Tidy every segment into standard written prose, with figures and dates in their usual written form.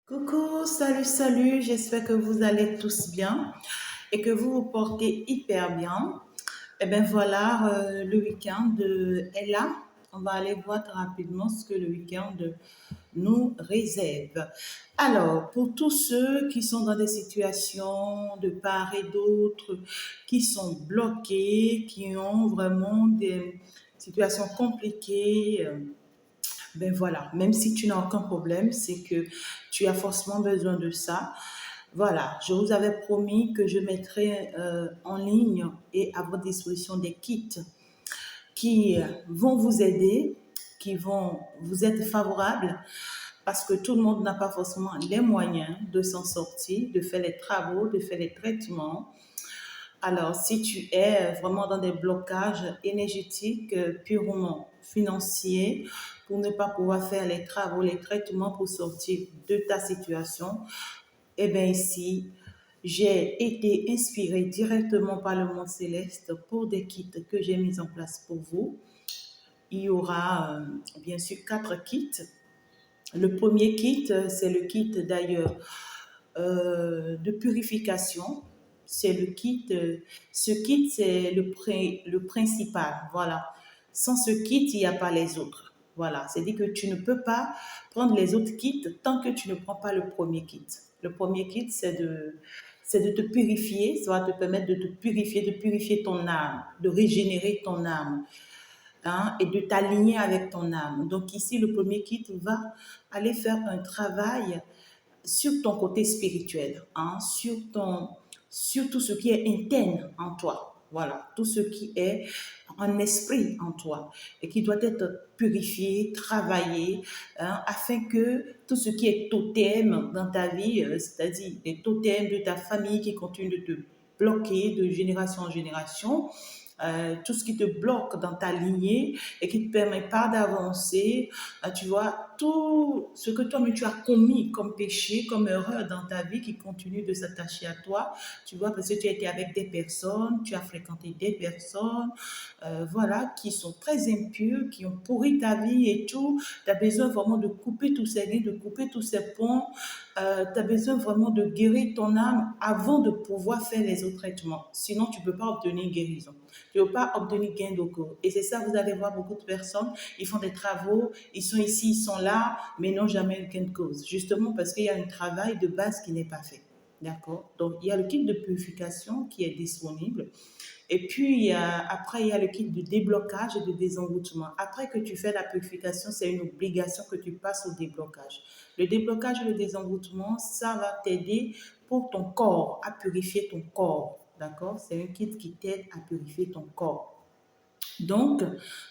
Coucou, salut, salut, j'espère que vous allez tous bien et que vous vous portez hyper bien. Et bien voilà, le week-end est là. On va aller voir très rapidement ce que le week-end nous réserve. Alors, pour tous ceux qui sont dans des situations de part et d'autre, qui sont bloqués, qui ont vraiment des situations compliquées, ben voilà, même si tu n'as aucun problème, c'est que tu as forcément besoin de ça. Voilà, je vous avais promis que je mettrais en ligne et à votre disposition des kits qui vont vous aider, qui vont vous être favorables, parce que tout le monde n'a pas forcément les moyens de s'en sortir, de faire les travaux, de faire les traitements. Alors, si tu es vraiment dans des blocages énergétiques, purement financiers, pour ne pas pouvoir faire les travaux, les traitements pour sortir de ta situation, eh bien ici, j'ai été inspirée directement par le monde céleste pour des kits que j'ai mis en place pour vous. Il y aura bien sûr 4 kits. Le premier kit, c'est le kit d'ailleurs de purification. C'est le kit, ce kit, c'est le principal. Voilà. Sans ce kit, il n'y a pas les autres. Voilà. C'est-à-dire que tu ne peux pas prendre les autres kits tant que tu ne prends pas le premier kit. Le premier kit, c'est de te purifier. Ça va te permettre de purifier ton âme, de régénérer ton âme, hein, et de t'aligner avec ton âme. Donc ici, le premier kit va aller faire un travail sur ton côté spirituel, hein, sur tout ce qui est interne en toi. Voilà, tout ce qui est un esprit en toi et qui doit être purifié, travaillé, hein, afin que tout ce qui est totem dans ta vie, c'est-à-dire les totems de ta famille qui continuent de te bloquer de génération en génération, tout ce qui te bloque dans ta lignée et qui ne te permet pas d'avancer, tu vois, tout ce que toi-même tu as commis comme péché, comme erreur dans ta vie qui continue de s'attacher à toi, tu vois, parce que tu as été avec des personnes, tu as fréquenté des personnes, voilà, qui sont très impures, qui ont pourri ta vie et tout. Tu as besoin vraiment de couper tous ces liens, de couper tous ces ponts. Tu as besoin vraiment de guérir ton âme avant de pouvoir faire les autres traitements. Sinon, tu ne peux pas obtenir guérison. Tu ne peux pas obtenir gain de cause. Et c'est ça, vous allez voir beaucoup de personnes, ils font des travaux, ils sont ici, ils sont là, mais n'ont jamais eu gain de cause. Justement parce qu'il y a un travail de base qui n'est pas fait. D'accord. Donc, il y a le kit de purification qui est disponible. Et puis, après, il y a le kit de déblocage et de désenvoûtement. Après que tu fais la purification, c'est une obligation que tu passes au déblocage. Le déblocage et le désenvoûtement, ça va t'aider pour ton corps, à purifier ton corps. D'accord? C'est un kit qui t'aide à purifier ton corps. Donc,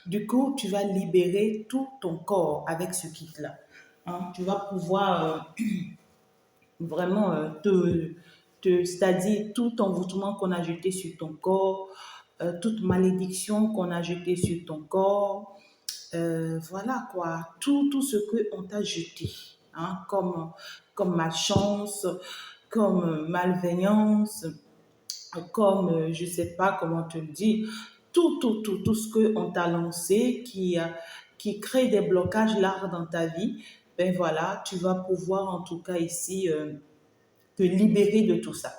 du coup, tu vas libérer tout ton corps avec ce kit-là. Hein? Tu vas pouvoir vraiment c'est-à-dire tout envoûtement qu'on a jeté sur ton corps, toute malédiction qu'on a jeté sur ton corps, voilà quoi, tout ce qu'on t'a jeté, hein, comme malchance, comme malveillance, comme je ne sais pas comment te le dire, tout ce qu'on t'a lancé qui crée des blocages là dans ta vie, ben voilà, tu vas pouvoir en tout cas ici te libérer de tout ça.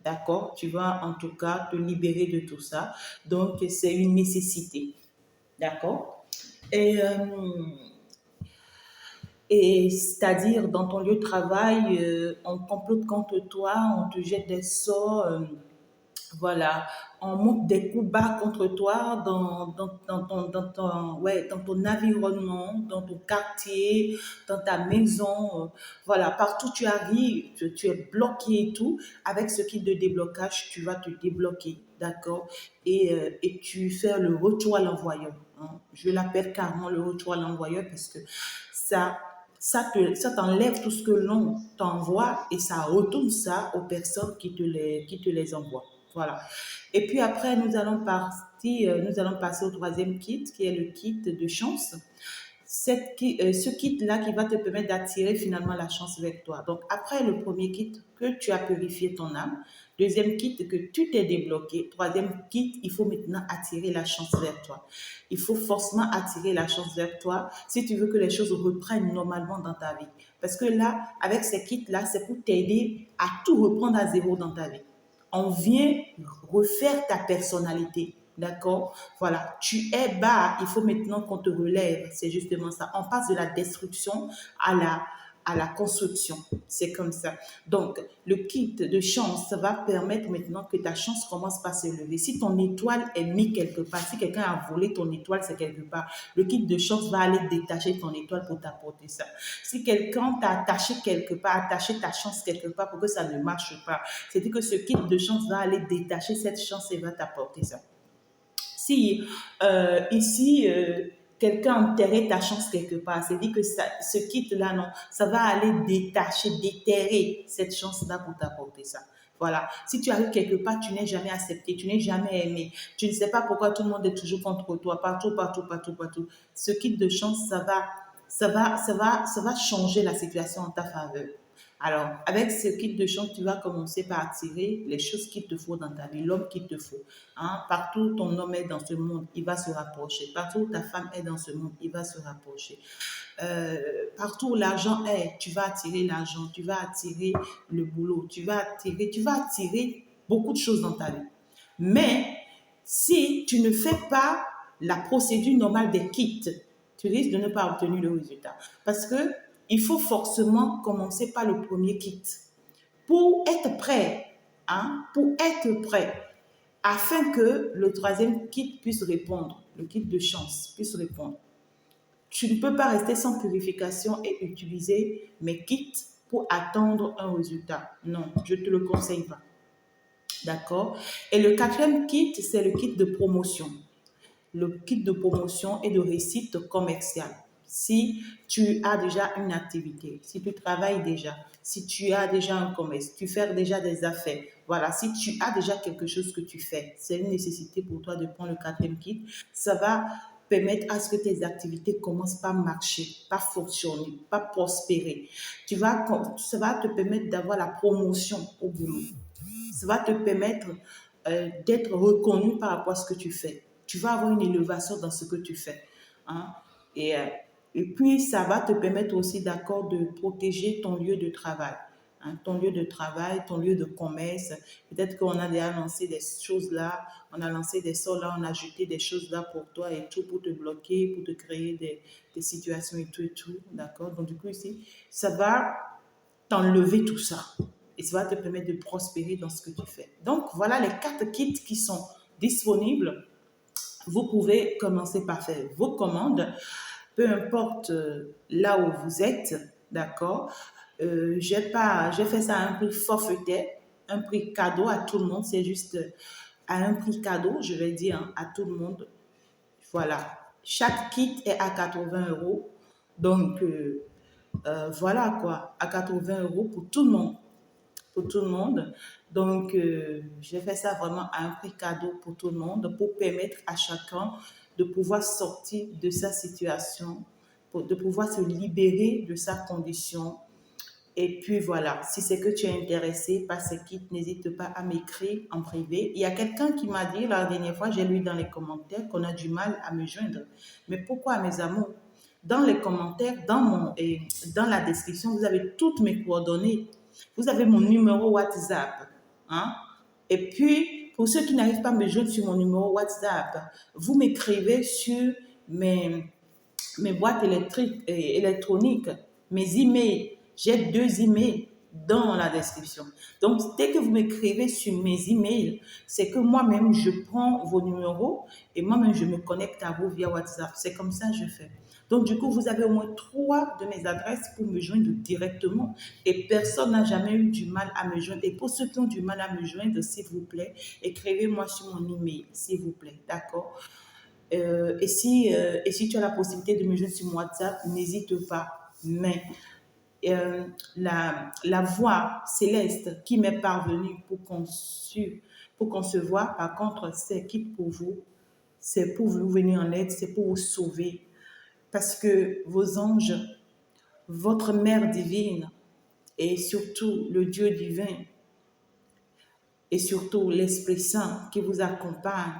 D'accord? Tu vas en tout cas te libérer de tout ça. Donc, c'est une nécessité. D'accord? Et, euh, et c'est-à-dire, dans ton lieu de travail, on complote contre toi, on te jette des sorts, voilà, on monte des coups bas contre toi dans ton environnement, dans ton quartier, dans ta maison. Voilà, partout tu arrives, tu es bloqué et tout. Avec ce kit de déblocage, tu vas te débloquer, d'accord? Et tu fais le retour à l'envoyeur, hein. Je l'appelle carrément le retour à l'envoyeur parce que ça, ça t'enlève tout ce que l'on t'envoie et ça retourne ça aux personnes qui te les envoient. Voilà. Et puis après, nous allons passer au troisième kit, qui est le kit de chance. ce kit-là qui va te permettre d'attirer finalement la chance vers toi. Donc, après le premier kit, que tu as purifié ton âme. Deuxième kit, que tu t'es débloqué. Troisième kit, il faut maintenant attirer la chance vers toi. Il faut forcément attirer la chance vers toi si tu veux que les choses reprennent normalement dans ta vie. Parce que là, avec ces kits-là, c'est pour t'aider à tout reprendre à zéro dans ta vie. On vient refaire ta personnalité. D'accord? Voilà, tu es bas, il faut maintenant qu'on te relève. C'est justement ça. On passe de la destruction à la construction. C'est comme ça. Donc, le kit de chance va permettre maintenant que ta chance commence par se lever. Si ton étoile est mise quelque part, si quelqu'un a volé ton étoile, c'est quelque part, le kit de chance va aller détacher ton étoile pour t'apporter ça. Si quelqu'un t'a attaché quelque part, attaché ta chance quelque part pour que ça ne marche pas, c'est-à-dire que ce kit de chance va aller détacher cette chance et va t'apporter ça. Si ici, quelqu'un enterrait ta chance quelque part, c'est-à-dire que ce kit-là, non, ça va aller détacher, déterrer cette chance-là pour t'apporter ça. Voilà. Si tu arrives quelque part, tu n'es jamais accepté, tu n'es jamais aimé, tu ne sais pas pourquoi tout le monde est toujours contre toi, partout, partout, partout, partout. Ce kit de chance, ça va changer la situation en ta faveur. Alors, avec ce kit de chance, tu vas commencer par attirer les choses qu'il te faut dans ta vie, l'homme qu'il te faut. Hein? Partout où ton homme est dans ce monde, il va se rapprocher. Partout où ta femme est dans ce monde, il va se rapprocher. Partout où l'argent est, tu vas attirer l'argent, tu vas attirer le boulot, tu vas attirer beaucoup de choses dans ta vie. Mais si tu ne fais pas la procédure normale des kits, tu risques de ne pas obtenir le résultat. Parce que il faut forcément commencer par le premier kit pour être prêt, hein, pour être prêt, afin que le troisième kit puisse répondre, le kit de chance puisse répondre. Tu ne peux pas rester sans purification et utiliser mes kits pour attendre un résultat. Non, je ne te le conseille pas. D'accord? Et le quatrième kit, c'est le kit de promotion. Le kit de promotion et de réussite commerciale. Si tu as déjà une activité, si tu travailles déjà, si tu as déjà un commerce, tu fais déjà des affaires, voilà, si tu as déjà quelque chose que tu fais, c'est une nécessité pour toi de prendre le quatrième kit. Ça va permettre à ce que tes activités commencent par marcher, par fonctionner, par prospérer. Ça va te permettre d'avoir la promotion au boulot. Ça va te permettre d'être reconnu par rapport à ce que tu fais. Tu vas avoir une élévation dans ce que tu fais. Hein? Et, euh, et puis, ça va te permettre aussi, d'accord, de protéger ton lieu de travail. Hein, ton lieu de travail, ton lieu de commerce. Peut-être qu'on a déjà lancé des choses là, on a lancé des sorts là, on a jeté des choses là pour toi et tout, pour te bloquer, pour te créer des situations et tout, d'accord? Donc, du coup, ici, ça va t'enlever tout ça. Et ça va te permettre de prospérer dans ce que tu fais. Donc, voilà les 4 kits qui sont disponibles. Vous pouvez commencer par faire vos commandes, peu importe là où vous êtes, d'accord? J'ai fait ça à un prix forfaitaire, un prix cadeau à tout le monde. C'est juste à un prix cadeau, je vais dire, hein, à tout le monde. Voilà. Chaque kit est à 80 €. Donc, voilà quoi, à 80 € pour tout le monde. Pour tout le monde. Donc, j'ai fait ça vraiment à un prix cadeau pour tout le monde pour permettre à chacun de pouvoir sortir de sa situation, de pouvoir se libérer de sa condition. Et puis voilà, si c'est que tu es intéressé par ce kit, n'hésite pas à m'écrire en privé. Il y a quelqu'un qui m'a dit la dernière fois, j'ai lu dans les commentaires qu'on a du mal à me joindre. Mais pourquoi, mes amours? Dans les commentaires, dans la description, vous avez toutes mes coordonnées. Vous avez mon numéro WhatsApp. Hein? Et puis, pour ceux qui n'arrivent pas à me joindre sur mon numéro WhatsApp, vous m'écrivez sur mes, mes boîtes électroniques, mes emails. J'ai 2 emails dans la description. Donc, dès que vous m'écrivez sur mes emails, c'est que moi-même, je prends vos numéros et moi-même, je me connecte à vous via WhatsApp. C'est comme ça que je fais. Donc, du coup, vous avez au moins 3 de mes adresses pour me joindre directement. Et personne n'a jamais eu du mal à me joindre. Et pour ceux qui ont du mal à me joindre, s'il vous plaît, écrivez-moi sur mon email, s'il vous plaît. D'accord? Et si tu as la possibilité de me joindre sur mon WhatsApp, n'hésite pas. Mais la voix céleste qui m'est parvenue pour concevoir, par contre, c'est qui pour vous, c'est pour vous venir en aide, c'est pour vous sauver. parce que vos anges, votre mère divine et surtout le Dieu divin et surtout l'Esprit Saint qui vous accompagne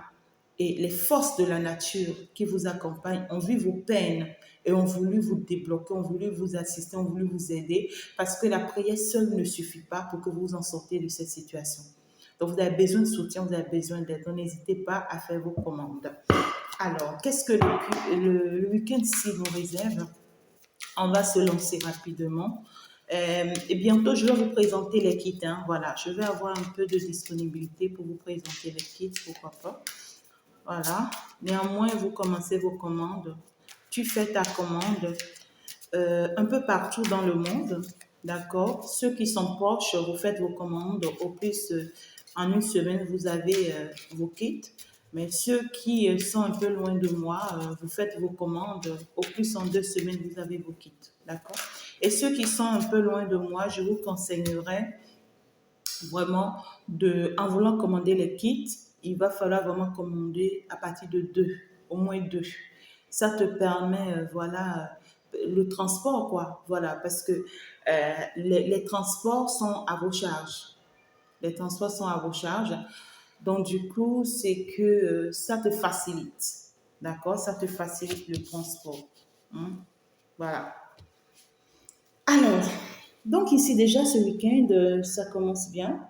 et les forces de la nature qui vous accompagnent ont vu vos peines et ont voulu vous débloquer, ont voulu vous assister, ont voulu vous aider parce que la prière seule ne suffit pas pour que vous vous en sortiez de cette situation. Donc vous avez besoin de soutien, vous avez besoin d'aide. Donc n'hésitez pas à faire vos commandes. Alors, qu'est-ce que le week-end ci nous réserve? On va se lancer rapidement. Et bientôt, je vais vous présenter les kits. Hein. Voilà, je vais avoir un peu de disponibilité pour vous présenter les kits, pourquoi pas. Voilà. Néanmoins, vous commencez vos commandes. Tu fais ta commande un peu partout dans le monde. D'accord? Ceux qui sont proches, vous faites vos commandes. Au plus, en une semaine, vous avez vos kits. Mais ceux qui sont un peu loin de moi, vous faites vos commandes. Au plus, en 2 semaines, vous avez vos kits. D'accord? Et ceux qui sont un peu loin de moi, je vous conseillerais vraiment en voulant commander les kits, il va falloir vraiment commander à partir de 2, au moins 2. Ça te permet, voilà, le transport, quoi. Voilà, parce que les transports sont à vos charges. Les transports sont à vos charges. Donc, du coup, c'est que ça te facilite. D'accord? Ça te facilite le transport. Hein? Voilà. Alors, donc ici déjà, ce week-end, ça commence bien.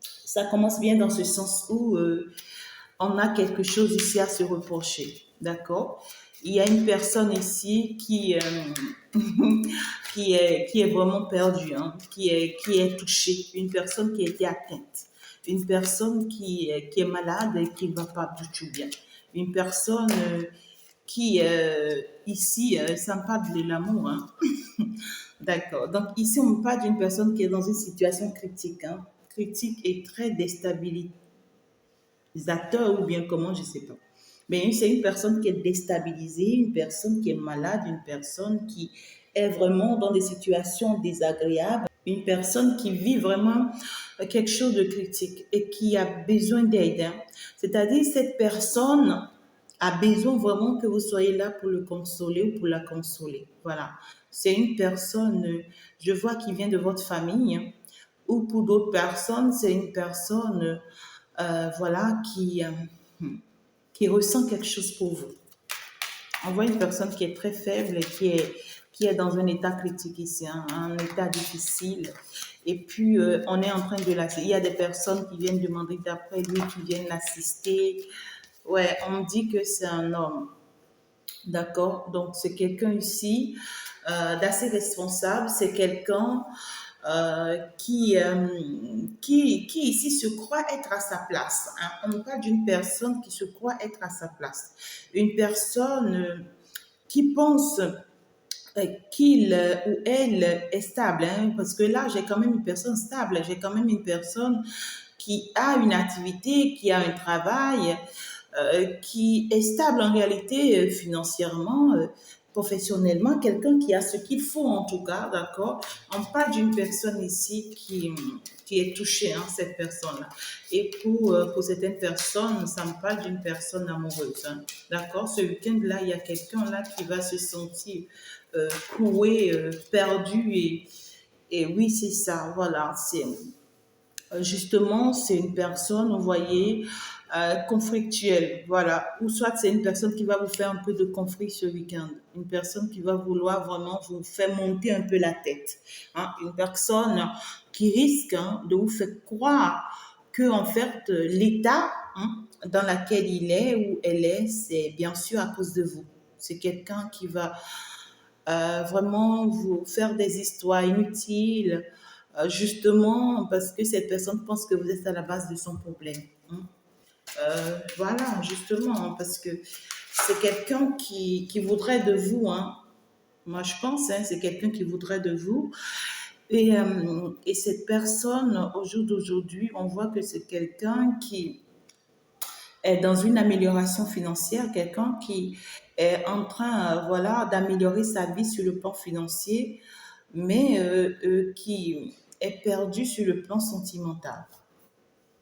Ça commence bien dans ce sens où on a quelque chose ici à se reprocher. D'accord? Il y a une personne ici qui est vraiment perdue, hein, qui est touchée, une personne qui a été atteinte, une personne qui est malade et qui ne va pas du tout bien, une personne qui, ici, ça me parle de l'amour. Hein. D'accord. Donc ici, on parle d'une personne qui est dans une situation critique, hein, critique et très déstabilisée acteurs ou bien comment, je ne sais pas. Mais c'est une personne qui est déstabilisée, une personne qui est malade, une personne qui est vraiment dans des situations désagréables, une personne qui vit vraiment quelque chose de critique et qui a besoin d'aide. Hein. C'est-à-dire, cette personne a besoin vraiment que vous soyez là pour le consoler ou pour la consoler. Voilà. C'est une personne, je vois, qui vient de votre famille, hein, ou pour d'autres personnes, c'est une personne voilà, qui ressent quelque chose pour vous. On voit une personne qui est très faible et qui est dans un état critique ici, hein, un état difficile. Et puis, on est en train de l'assister. Il y a des personnes qui viennent demander d'après lui, qui viennent l'assister. Ouais, on me dit que c'est un homme. D'accord? Donc, c'est quelqu'un ici d'assez responsable. C'est quelqu'un qui ici se croit être à sa place. Hein. On parle d'une personne qui se croit être à sa place. Une personne qui pense qu'il ou elle est stable. Hein, parce que là, j'ai quand même une personne stable. J'ai quand même une personne qui a une activité, qui a un travail, qui est stable en réalité financièrement, professionnellement, quelqu'un qui a ce qu'il faut en tout cas, d'accord? On parle d'une personne ici qui est touchée, hein, cette personne-là. Et pour certaines personnes, ça me parle d'une personne amoureuse, hein, d'accord? Ce week-end-là, il y a quelqu'un là qui va se sentir cloué, perdu et oui, c'est ça, voilà, c'est justement, c'est une personne, vous voyez, conflictuelle, voilà. Ou soit c'est une personne qui va vous faire un peu de conflit ce week-end. Une personne qui va vouloir vraiment vous faire monter un peu la tête. Hein. Une personne qui risque, hein, de vous faire croire que, en fait, l'état, hein, dans lequel il est ou elle est, c'est bien sûr à cause de vous. C'est quelqu'un qui va vraiment vous faire des histoires inutiles, justement parce que cette personne pense que vous êtes à la base de son problème. Hein. Voilà, justement, parce que c'est quelqu'un qui voudrait de vous. Hein. Moi, je pense, hein, c'est quelqu'un qui voudrait de vous. Et cette personne, au jour d'aujourd'hui, on voit que c'est quelqu'un qui est dans une amélioration financière, quelqu'un qui est en train, voilà, d'améliorer sa vie sur le plan financier, mais qui est perdu sur le plan sentimental.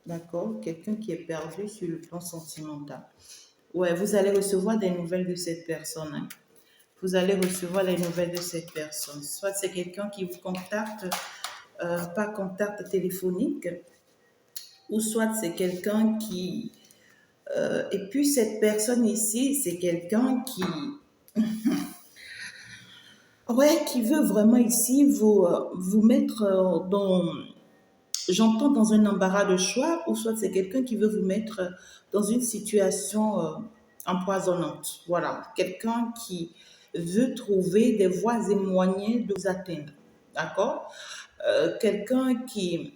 D'accord? Quelqu'un qui est perdu sur le plan sentimental. Ouais, vous allez recevoir des nouvelles de cette personne. Hein. vous allez recevoir les nouvelles de cette personne. Soit c'est quelqu'un qui vous contacte par contact téléphonique, ou soit c'est quelqu'un qui... et puis cette personne ici, c'est quelqu'un qui... Ouais, qui veut vraiment ici vous mettre dans... J'entends dans un embarras de choix, ou soit c'est quelqu'un qui veut vous mettre dans une situation empoisonnante. Voilà, quelqu'un qui veut trouver des voies et moyens de vous atteindre. D'accord? Quelqu'un qui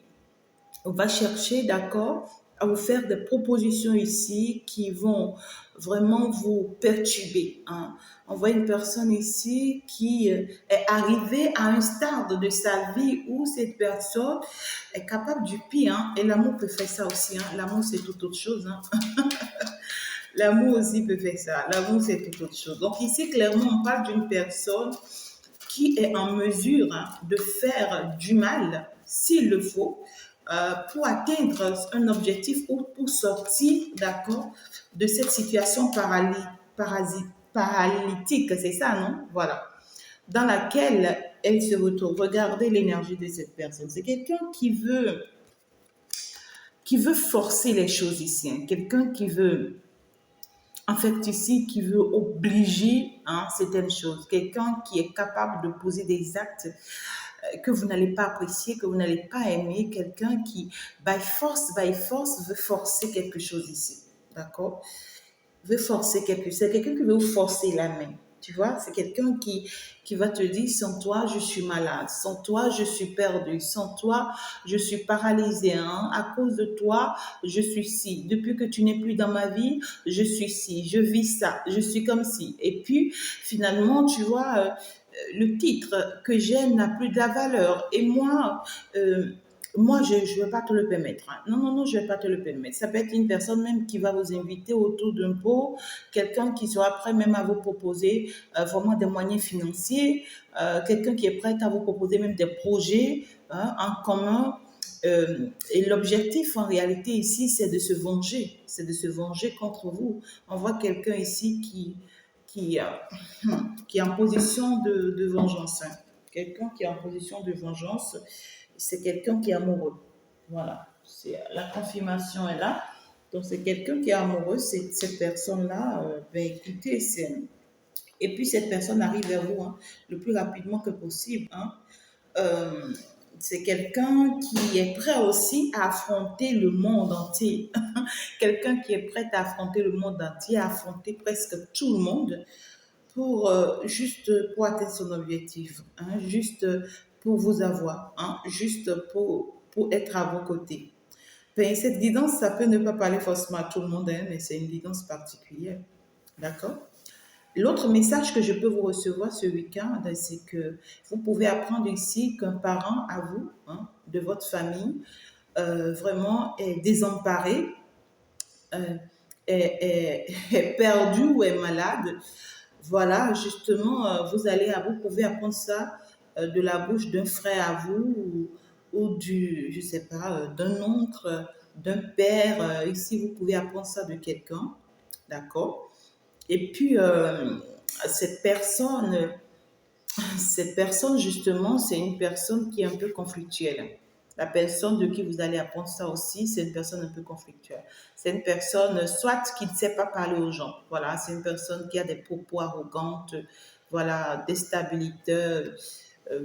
va chercher, d'accord, à vous faire des propositions ici qui vont vraiment vous perturber. Hein. On voit une personne ici qui est arrivée à un stade de sa vie où cette personne est capable du pire. Hein. Et l'amour peut faire ça aussi. Hein. L'amour, c'est tout autre chose. Hein. L'amour aussi peut faire ça. L'amour, c'est tout autre chose. Donc ici, clairement, on parle d'une personne qui est en mesure de faire du mal, s'il le faut, pour atteindre un objectif ou pour sortir, d'accord, de cette situation paralytique, c'est ça, non? Voilà. Dans laquelle elle se retrouve. Regardez l'énergie de cette personne. C'est quelqu'un qui veut forcer les choses ici, hein. Quelqu'un qui veut en fait, ici, qui veut obliger certaines choses. Quelqu'un qui est capable de poser des actes que vous n'allez pas apprécier, que vous n'allez pas aimer. Quelqu'un qui, by force, veut forcer quelque chose ici. D'accord? Veut forcer quelque chose. C'est quelqu'un qui veut vous forcer la main. Tu vois, c'est quelqu'un qui va te dire, sans toi, je suis malade. Sans toi, je suis perdu. Sans toi, je suis paralysé. Hein. À cause de toi, je suis ci. Depuis que tu n'es plus dans ma vie, je suis ci. Je vis ça. Je suis comme ci. Et puis, finalement, tu vois, le titre que j'ai n'a plus de la valeur. Et moi, je ne vais pas te le permettre. Hein. Non, non, non, je ne vais pas te le permettre. Ça peut être une personne même qui va vous inviter autour d'un pot, quelqu'un qui sera prêt même à vous proposer vraiment des moyens financiers, quelqu'un qui est prêt à vous proposer même des projets en commun. Et l'objectif en réalité ici, c'est de se venger. C'est de se venger contre vous. On voit quelqu'un ici qui, euh, qui est en position de vengeance. Hein. Quelqu'un qui est en position de vengeance, c'est quelqu'un qui est amoureux. Voilà, c'est, la confirmation est là. Donc, c'est quelqu'un qui est amoureux. Cette personne-là, écoutez, et puis cette personne arrive vers vous le plus rapidement que possible. Hein. Euh, c'est quelqu'un qui est prêt aussi à affronter le monde entier. Quelqu'un qui est prêt à affronter le monde entier, à affronter presque tout le monde pour juste pour atteindre son objectif, hein, juste pour vous avoir, hein, juste pour être à vos côtés. Ben, cette guidance, ça peut ne pas parler forcément à tout le monde, hein, mais c'est une guidance particulière. D'accord? L'autre message que je peux vous recevoir ce week-end, c'est que vous pouvez apprendre ici qu'un parent à vous, hein, de votre famille, vraiment est désemparé, euh, est perdu ou est malade. Voilà, justement, vous pouvez apprendre ça de la bouche d'un frère à vous ou du, je sais pas, d'un oncle, d'un père. Ici, vous pouvez apprendre ça de quelqu'un, d'accord? Et puis, cette personne, justement, c'est une personne qui est un peu conflictuelle. La personne de qui vous allez apprendre ça aussi, c'est une personne un peu conflictuelle. C'est une personne, soit qui ne sait pas parler aux gens. Voilà, c'est une personne qui a des propos arrogantes, voilà, déstabiliteurs,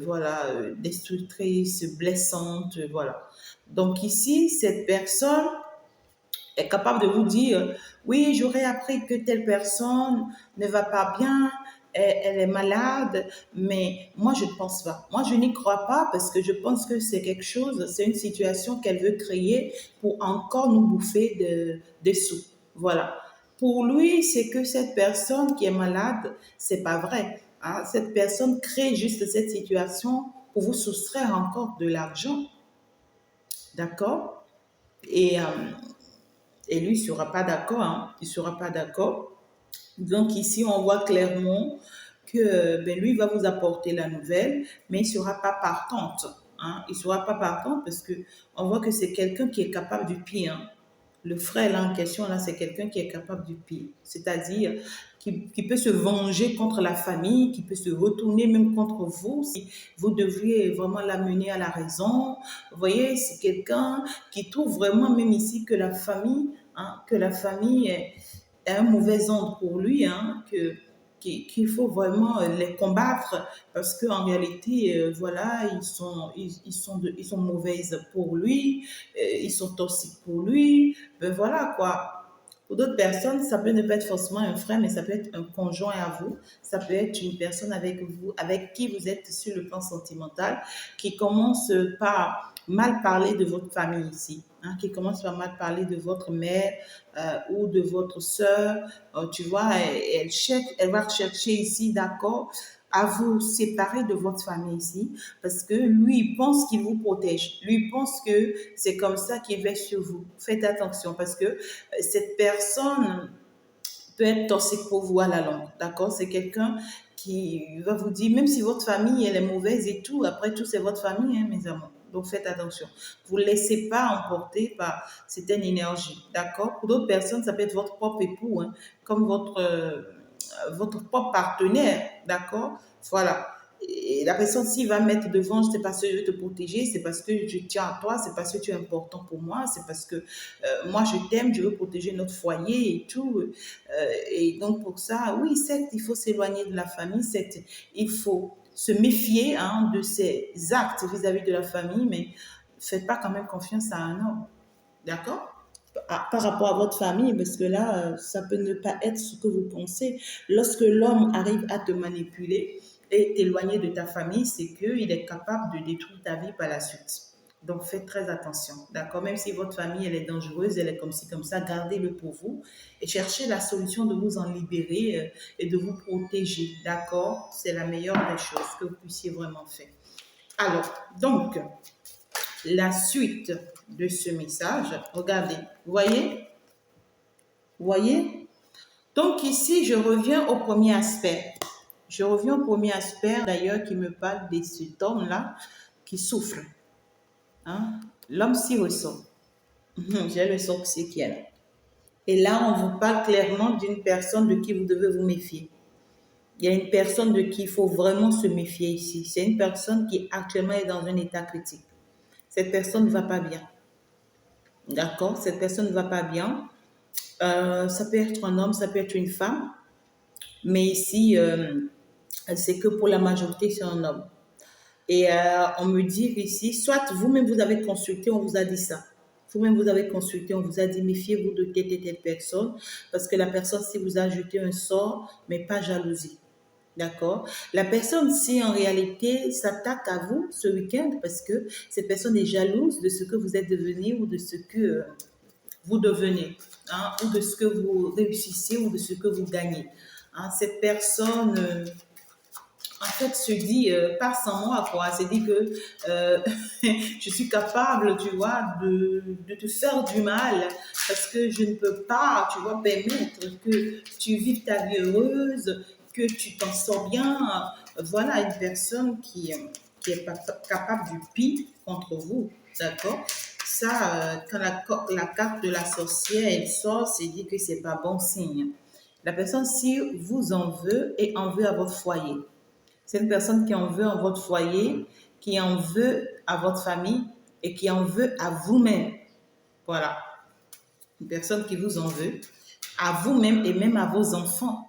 voilà, destructrices, blessantes, voilà. Donc ici, cette personne est capable de vous dire, oui, j'aurais appris que telle personne ne va pas bien, elle est malade, mais moi, je ne pense pas. Moi, je n'y crois pas parce que je pense que c'est quelque chose, c'est une situation qu'elle veut créer pour encore nous bouffer des sous. Voilà. Pour lui, c'est que cette personne qui est malade, c'est pas vrai. Hein. Cette personne crée juste cette situation pour vous soustraire encore de l'argent. D'accord? Et et lui, il ne sera pas d'accord. Hein. Il ne sera pas d'accord. Donc ici, on voit clairement que lui, il va vous apporter la nouvelle, mais il ne sera pas partante. Hein. Il ne sera pas partante parce qu'on voit que c'est quelqu'un qui est capable du pire. Hein. Le frère là en question, là, c'est quelqu'un qui est capable du pire. C'est-à-dire qui peut se venger contre la famille, qui peut se retourner même contre vous. Si vous devriez vraiment l'amener à la raison. Vous voyez, c'est quelqu'un qui trouve vraiment même ici que la famille, que la famille est un mauvais ordre pour lui, qu'il faut vraiment les combattre parce qu'en réalité, voilà, ils sont mauvaises pour lui, ils sont toxiques pour lui. Ben voilà quoi. Pour d'autres personnes, ça peut ne pas être forcément un frère, mais ça peut être un conjoint à vous. Ça peut être une personne avec vous, avec qui vous êtes sur le plan sentimental, qui commence par mal parler de votre famille ici, qui commence par mal parler de votre mère ou de votre sœur. Tu vois, elle va chercher ici, d'accord, à vous séparer de votre famille ici, parce que lui, il pense qu'il vous protège. Lui, il pense que c'est comme ça qu'il va sur vous. Faites attention, parce que cette personne peut être toxique pour vous à la longue, d'accord? C'est quelqu'un qui va vous dire, même si votre famille, elle est mauvaise et tout, après tout, c'est votre famille, mes amours. Donc, faites attention. Vous ne laissez pas emporter par certaines énergies, d'accord? Pour d'autres personnes, ça peut être votre propre époux, comme votre propre partenaire, d'accord? Voilà. Et la personne, s'il va mettre devant, c'est parce que je veux te protéger, c'est parce que je tiens à toi, c'est parce que tu es important pour moi, c'est parce que moi je t'aime, je veux protéger notre foyer et tout. Et donc pour ça, oui, certes, il faut s'éloigner de la famille, certes, il faut se méfier de ses actes vis-à-vis de la famille, mais faites pas quand même confiance à un homme, d'accord? Par rapport à votre famille, parce que là, ça peut ne pas être ce que vous pensez. Lorsque l'homme arrive à te manipuler et t'éloigner de ta famille, c'est qu'il est capable de détruire ta vie par la suite. Donc faites très attention, d'accord? Même si votre famille, elle est dangereuse, elle est comme ci, comme ça, gardez-le pour vous et cherchez la solution de vous en libérer et de vous protéger, d'accord? C'est la meilleure des choses que vous puissiez vraiment faire. Alors, donc, la suite de ce message, regardez, vous voyez? Donc ici, je reviens au premier aspect. Je reviens au premier aspect, d'ailleurs, qui me parle de cet homme-là qui souffre. L'homme s'y ressent. J'ai le sorcier qui est là. Et là, on vous parle clairement d'une personne de qui vous devez vous méfier. Il y a une personne de qui il faut vraiment se méfier ici. C'est une personne qui actuellement est dans un état critique. Cette personne ne va pas bien. D'accord? Cette personne ne va pas bien. Ça peut être un homme, ça peut être une femme. Mais ici, c'est que pour la majorité, c'est un homme. Et on me dit ici, soit vous-même vous avez consulté, on vous a dit ça. Vous-même vous avez consulté, on vous a dit méfiez-vous de telle et telle personne, parce que la personne, si vous a jeté un sort, mais pas jalousie. D'accord? La personne, si en réalité s'attaque à vous ce week-end, parce que cette personne est jalouse de ce que vous êtes devenu ou de ce que vous devenez, ou de ce que vous réussissez ou de ce que vous gagnez. Cette personne, en fait, se dit, pas sans moi, quoi. Se dit que je suis capable, tu vois, de te faire du mal parce que je ne peux pas, tu vois, permettre que tu vives ta vie heureuse, que tu t'en sors bien. Voilà une personne qui est capable du pire contre vous, d'accord? Ça, quand la carte de la sorcière, elle sort, c'est dit que c'est pas bon signe. La personne, si vous en veut et en veut à votre foyer, c'est une personne qui en veut à votre foyer, qui en veut à votre famille et qui en veut à vous-même. Voilà. Une personne qui vous en veut à vous-même et même à vos enfants.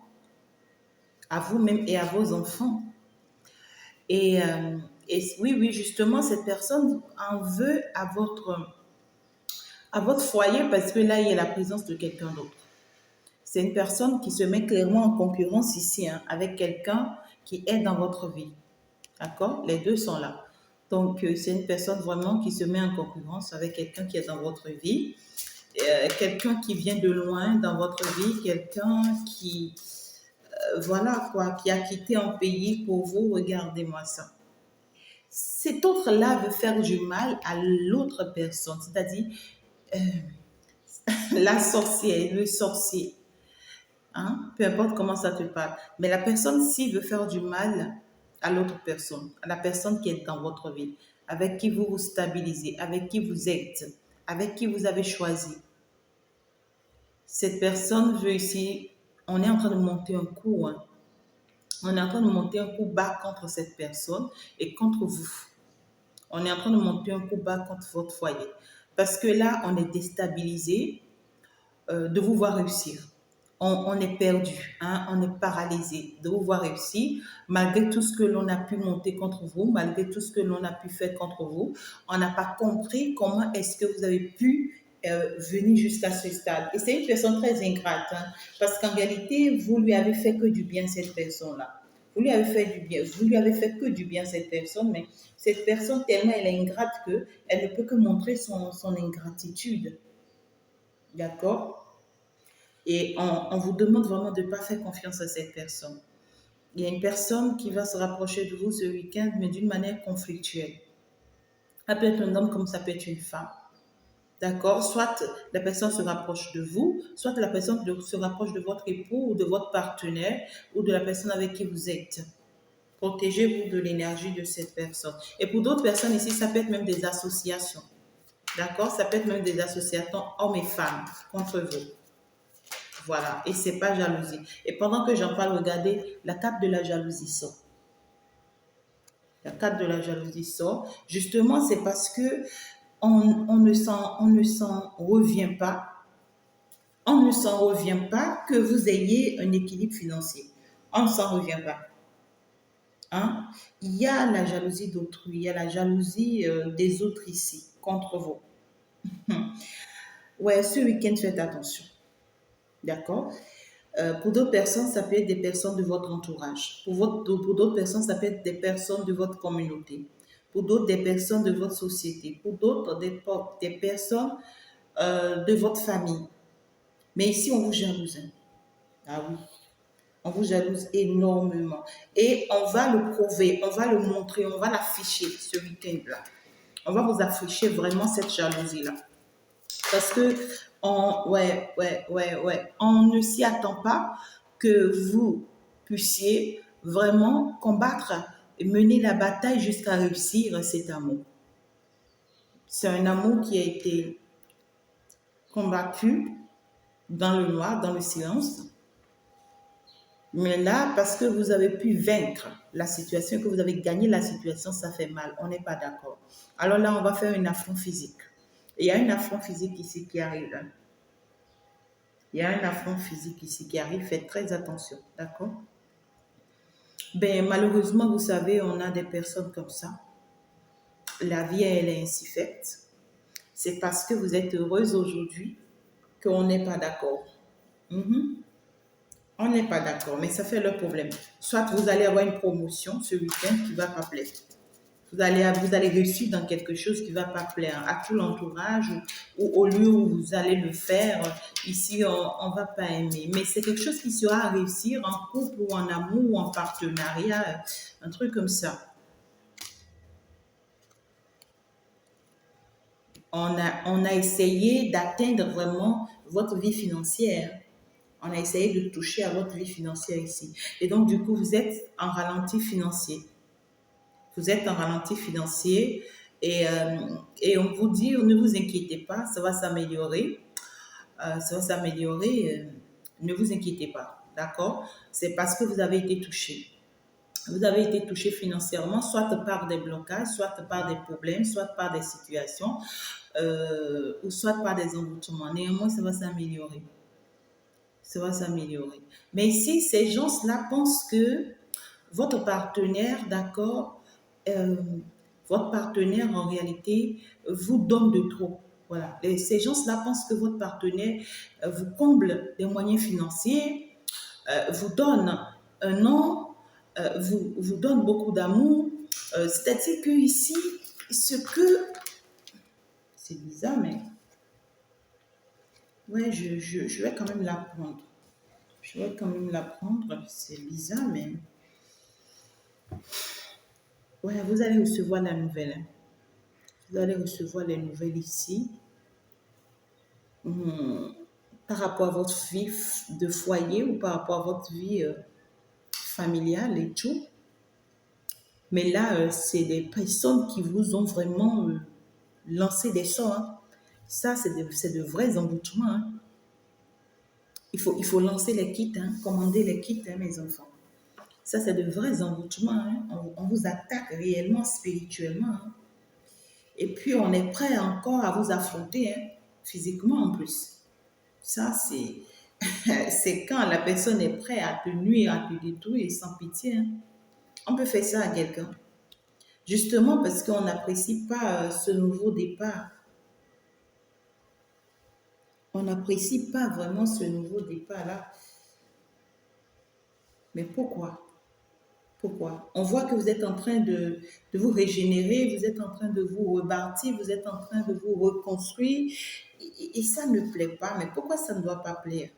À vous-même et à vos enfants. Et, oui, oui, justement, cette personne en veut à votre foyer parce que là, il y a la présence de quelqu'un d'autre. C'est une personne qui se met clairement en concurrence ici avec quelqu'un qui est dans votre vie. D'accord? Les deux sont là. Donc, c'est une personne vraiment qui se met en concurrence avec quelqu'un qui est dans votre vie, quelqu'un qui vient de loin dans votre vie, quelqu'un qui, voilà quoi, qui a quitté un pays pour vous. Regardez-moi ça. Cet autre-là veut faire du mal à l'autre personne, c'est-à-dire la sorcière, le sorcier. Peu importe comment ça te parle. Mais la personne, s'il veut faire du mal à l'autre personne, à la personne qui est dans votre vie, avec qui vous vous stabilisez, avec qui vous êtes, avec qui vous avez choisi, Cette personne veut ici, on est en train de monter un coup, hein. On est en train de monter un coup bas contre cette personne et contre vous. On est en train de monter un coup bas contre votre foyer. Parce que là, on est déstabilisé de vous voir réussir. On est perdu, hein, on est paralysé de vous voir réussir, malgré tout ce que l'on a pu monter contre vous, malgré tout ce que l'on a pu faire contre vous. On n'a pas compris comment est-ce que vous avez pu venir jusqu'à ce stade. Et c'est une personne très ingrate, hein, parce qu'en réalité, vous lui avez fait que du bien, cette personne-là. Vous lui avez fait du bien, vous lui avez fait que du bien, cette personne, mais cette personne, tellement elle est ingrate qu'elle ne peut que montrer son ingratitude. D'accord? Et on vous demande vraiment de ne pas faire confiance à cette personne. Il y a une personne qui va se rapprocher de vous ce week-end, mais d'une manière conflictuelle. Ça peut être un homme comme ça peut être une femme. D'accord? Soit la personne se rapproche de vous, soit la personne se rapproche de votre époux ou de votre partenaire ou de la personne avec qui vous êtes. Protégez-vous de l'énergie de cette personne. Et pour d'autres personnes ici, ça peut être même des associations. D'accord? Ça peut être même des associations hommes et femmes contre vous. Voilà, et c'est pas jalousie. Et pendant que j'en parle, regardez, la carte de la jalousie sort. La carte de la jalousie sort. Justement, c'est parce que on ne s'en revient pas. On ne s'en revient pas que vous ayez un équilibre financier. On ne s'en revient pas. Hein? Il y a la jalousie d'autrui, il y a la jalousie des autres ici, contre vous. Ouais, ce week-end, faites attention. D'accord? Pour d'autres personnes, ça peut être des personnes de votre entourage. Pour d'autres personnes, ça peut être des personnes de votre communauté. Pour d'autres, des personnes de votre société. Pour d'autres, des personnes de votre famille. Mais ici, on vous jalouse, hein. Ah oui, on vous jalouse énormément. Et on va le prouver, on va le montrer, on va l'afficher ce week-end-là. On va vous afficher vraiment cette jalousie-là. Parce que on ne s'y attend pas que vous puissiez vraiment combattre et mener la bataille jusqu'à réussir cet amour. C'est un amour qui a été combattu dans le noir, dans le silence. Mais là, parce que vous avez pu vaincre la situation, que vous avez gagné la situation, ça fait mal. On n'est pas d'accord. Alors là, on va faire un affront physique. Et il y a un affront physique ici qui arrive. Il y a un affront physique ici qui arrive. Faites très attention. D'accord? Ben, malheureusement, vous savez, on a des personnes comme ça. La vie, elle est ainsi faite. C'est parce que vous êtes heureuse aujourd'hui qu'on n'est pas d'accord. Mhm. On n'est pas d'accord, mais ça fait le problème. Soit vous allez avoir une promotion ce week-end qui ne va pas plaire. Vous allez réussir dans quelque chose qui ne va pas plaire à tout l'entourage ou au lieu où vous allez le faire. Ici, on ne va pas aimer. Mais c'est quelque chose qui sera à réussir en couple ou en amour ou en partenariat, un truc comme ça. On a essayé d'atteindre vraiment votre vie financière. On a essayé de toucher à votre vie financière ici. Et donc, du coup, vous êtes en ralenti financier. Vous êtes en ralenti financier et on vous dit, ne vous inquiétez pas, ça va s'améliorer. Ça va s'améliorer. Ne vous inquiétez pas. D'accord? C'est parce que vous avez été touché. Vous avez été touché financièrement, soit par des blocages, soit par des problèmes, soit par des situations, ou soit par des envoûtements. Néanmoins, ça va s'améliorer. Ça va s'améliorer. Mais ici, ces gens-là pensent que votre partenaire, d'accord, euh, votre partenaire en réalité vous donne de trop. Voilà. Et ces gens-là pensent que votre partenaire vous comble des moyens financiers, vous donne un nom, vous donne beaucoup d'amour. C'est-à-dire que ici, ce que... C'est bizarre, mais... Ouais, je vais quand même l'apprendre. Je vais quand même l'apprendre. C'est bizarre, mais... Ouais, vous allez recevoir la nouvelle, hein. Vous allez recevoir les nouvelles ici. Hum, Par rapport à votre vie de foyer ou par rapport à votre vie familiale et tout. Mais là, c'est des personnes qui vous ont vraiment lancé des sorts, hein. Ça, c'est de vrais emboutements, hein. Il faut lancer les kits, hein, commander les kits, hein, mes enfants. Ça, c'est de vrais envoûtements. Hein. On vous attaque réellement, spirituellement. Hein. Et puis, on est prêt encore à vous affronter, hein, physiquement en plus. Ça, c'est quand la personne est prête à te nuire, à te détruire sans pitié. Hein. On peut faire ça à quelqu'un. Justement parce qu'on n'apprécie pas ce nouveau départ. On n'apprécie pas vraiment ce nouveau départ-là. Mais pourquoi? Pourquoi? On voit que vous êtes en train de vous régénérer, vous êtes en train de vous rebâtir, vous êtes en train de vous reconstruire. Et ça ne plaît pas. Mais pourquoi ça ne doit pas plaire?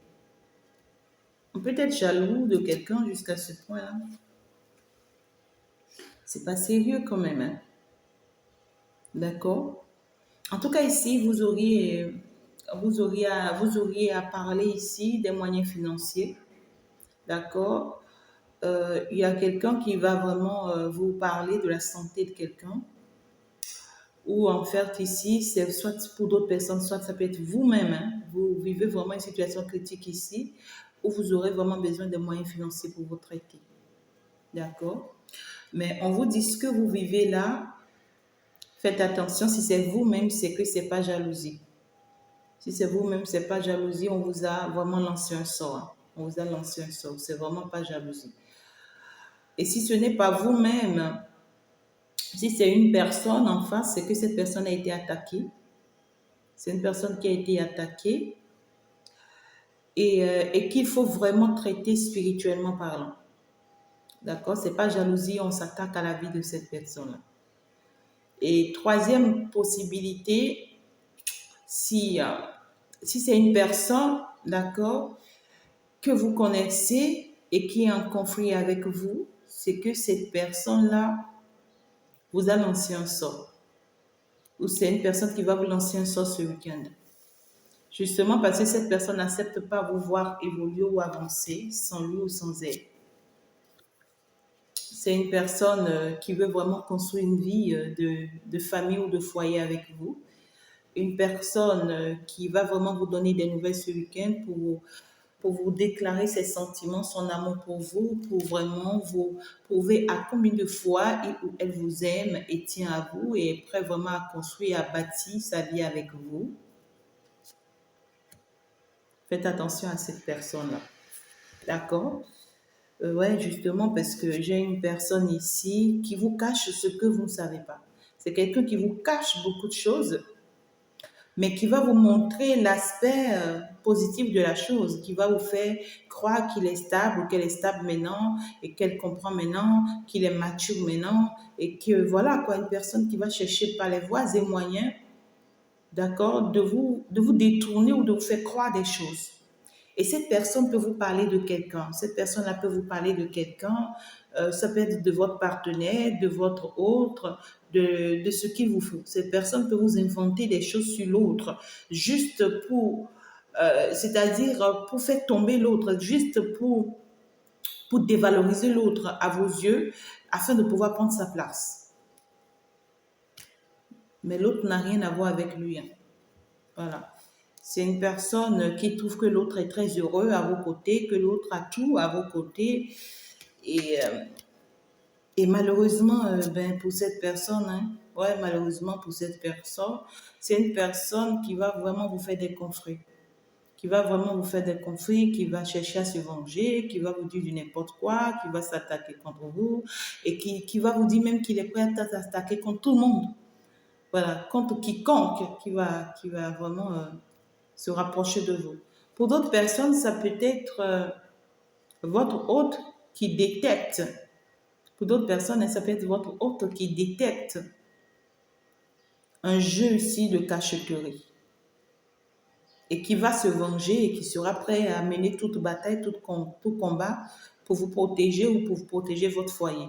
On peut être jaloux de quelqu'un jusqu'à ce point-là. C'est pas sérieux quand même. Hein? D'accord? En tout cas, ici, vous auriez à parler ici des moyens financiers. D'accord? Il y a quelqu'un qui va vraiment vous parler de la santé de quelqu'un. Ou en fait, ici, c'est soit pour d'autres personnes, soit ça peut être vous-même. Hein. Vous vivez vraiment une situation critique ici, où vous aurez vraiment besoin de moyens financiers pour vous traiter. D'accord? Mais on vous dit ce que vous vivez là, faites attention, si c'est vous-même, c'est que c'est pas jalousie. Si c'est vous-même, c'est pas jalousie, on vous a vraiment lancé un sort. Hein. On vous a lancé un sort, c'est vraiment pas jalousie. Et si ce n'est pas vous-même, si c'est une personne en face, c'est que cette personne a été attaquée. C'est une personne qui a été attaquée et qu'il faut vraiment traiter spirituellement parlant. D'accord? C'est pas jalousie, on s'attaque à la vie de cette personne-là. Et troisième possibilité, si c'est une personne, d'accord, que vous connaissez et qui est en conflit avec vous, c'est que cette personne-là vous a lancé un sort. Ou c'est une personne qui va vous lancer un sort ce week-end. Justement parce que cette personne n'accepte pas vous voir évoluer ou avancer sans lui ou sans elle. C'est une personne qui veut vraiment construire une vie de famille ou de foyer avec vous. Une personne qui va vraiment vous donner des nouvelles ce week-end pour vous déclarer ses sentiments, son amour pour vous, pour vraiment vous prouver à combien de fois elle vous aime et tient à vous et est prêt vraiment à construire, à bâtir sa vie avec vous. Faites attention à cette personne-là. D'accord? Ouais, justement, parce que j'ai une personne ici qui vous cache ce que vous ne savez pas. C'est quelqu'un qui vous cache beaucoup de choses, mais qui va vous montrer l'aspect positif de la chose, qui va vous faire croire qu'il est stable ou qu'elle est stable maintenant et qu'elle comprend maintenant, qu'il est mature maintenant et que voilà, quoi, une personne qui va chercher par les voies et moyens, d'accord, de vous détourner ou de vous faire croire des choses. Et cette personne peut vous parler de quelqu'un. Cette personne-là peut vous parler de quelqu'un. Ça peut être de votre partenaire, de votre autre, de ce qu'il vous faut. Cette personne peut vous inventer des choses sur l'autre, juste c'est-à-dire pour faire tomber l'autre, juste pour dévaloriser l'autre à vos yeux, afin de pouvoir prendre sa place. Mais l'autre n'a rien à voir avec lui. Hein. Voilà. C'est une personne qui trouve que l'autre est très heureux à vos côtés, que l'autre a tout à vos côtés. Et malheureusement, pour cette personne, hein, ouais, malheureusement pour cette personne, c'est une personne qui va vraiment vous faire des conflits. Qui va vraiment vous faire des conflits, qui va chercher à se venger, qui va vous dire du n'importe quoi, qui va s'attaquer contre vous et qui va vous dire même qu'il est prêt à s'attaquer contre tout le monde. Voilà, contre quiconque qui va vraiment se rapprocher de vous. Pour d'autres personnes, ça peut être votre hôte qui détecte. Pour d'autres personnes, ça peut être votre hôte qui détecte un jeu ici de cacheterie et qui va se venger et qui sera prêt à mener toute bataille, tout combat pour vous protéger ou pour protéger votre foyer.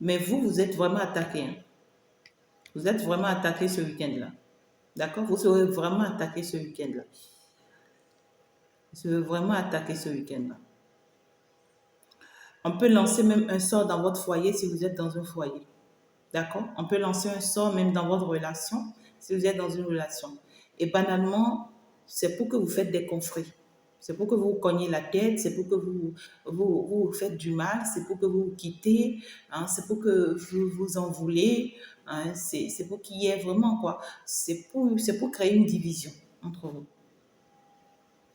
Mais vous êtes vraiment attaqué. Hein. Vous êtes vraiment attaqué ce week-end-là. D'accord? Vous serez vraiment attaqué ce week-end-là. Vous serez vraiment attaqué ce week-end-là. On peut lancer même un sort dans votre foyer si vous êtes dans un foyer. D'accord? On peut lancer un sort même dans votre relation si vous êtes dans une relation. Et banalement, c'est pour que vous faites des conflits. C'est pour que vous cognez la tête, c'est pour que vous faites du mal, c'est pour que vous vous quittez, hein, c'est pour que vous vous en voulez, hein, c'est pour qu'il y ait vraiment quoi. C'est pour créer une division entre vous.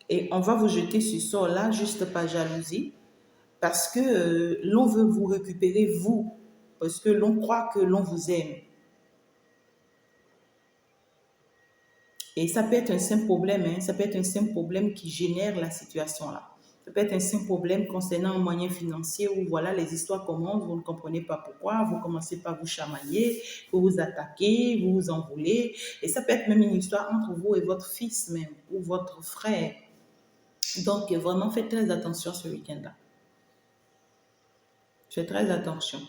Et on va vous jeter ce sort-là juste par jalousie, parce que l'on veut vous récupérer, vous, parce que l'on croit que l'on vous aime. Et ça peut être un simple problème, hein, ça peut être un simple problème qui génère la situation là. Ça peut être un simple problème concernant un moyen financier où voilà, les histoires commencent, vous ne comprenez pas pourquoi, vous commencez par vous chamailler, vous vous attaquez, vous vous envolez. Et ça peut être même une histoire entre vous et votre fils même, ou votre frère. Donc vraiment, faites très attention ce week-end-là. Faites très attention.